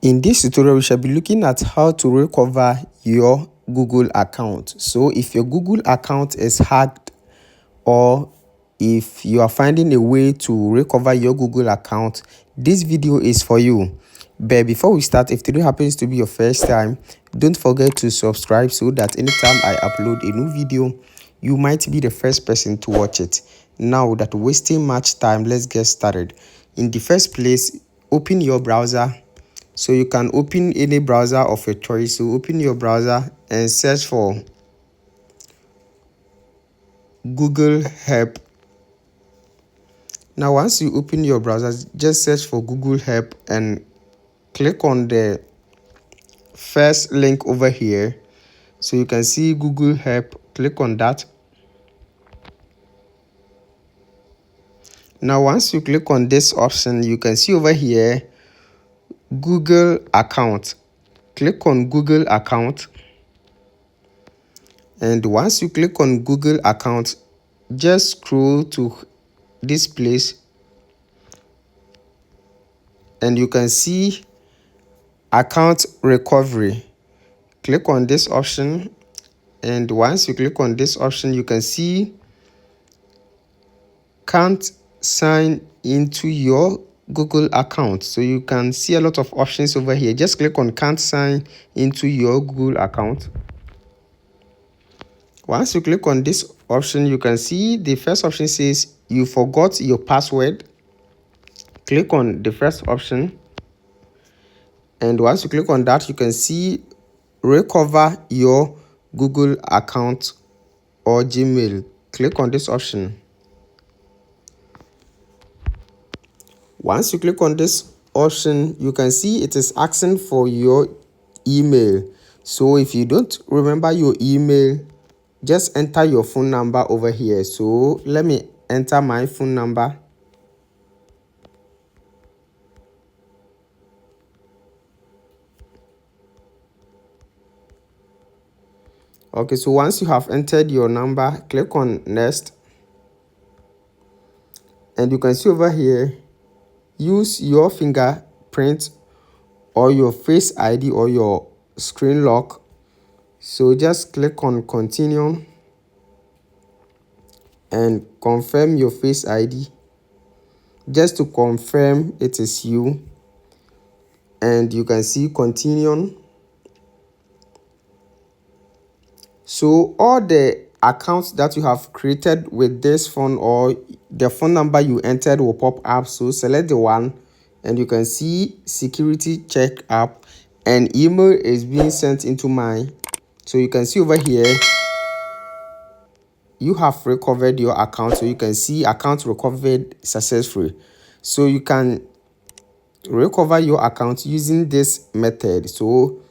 In this tutorial, we shall be looking at how to recover your Google account. So if your Google account is hacked, or if you are finding a way to recover your Google account, this video is for you. But before we start, if today happens to be your first time, don't forget to subscribe so that anytime I upload a new video, you might be the first person to watch it. Now that wasting much time, let's get started. In the first place, open your browser. So you can open any browser of your choice. So open your browser and search for Google Help. Now once you open your browser, just search for Google Help and click on the first link over here. So you can see Google Help. Click on that. Now once you click on this option, you can see over here Google account. Click on Google account. And once you click on Google account, just scroll to this place and you can see account recovery. Click on this option, and once you click on this option, you can see can't sign into your Google account. So you can see a lot of options over here. Just click on can't sign into your Google account. Once you click on this option, you can see the first option says you forgot your password. Click on the first option, and once you click on that, you can see recover your Google account or Gmail. Click on this option. Once you click on this option, you can see it is asking for your email. So if you don't remember your email, just enter your phone number over here. So let me enter my phone number. Okay, so once you have entered your number, click on next. And you can see over here, use your fingerprint or your face ID or your screen lock. So just click on continue and confirm your face ID just to confirm it is you. And you can see continue. So all the accounts that you have created with this phone or the phone number you entered will pop up. So select the one, and you can see security check up, and email is being sent into mine. So you can see over here you have recovered your account. So you can see account recovered successfully. So you can recover your account using this method. So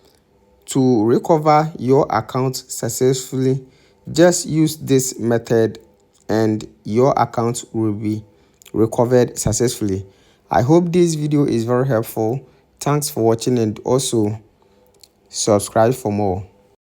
to recover your account successfully, just use this method and your account will be recovered successfully. I hope this video is very helpful. Thanks for watching, and also subscribe for more.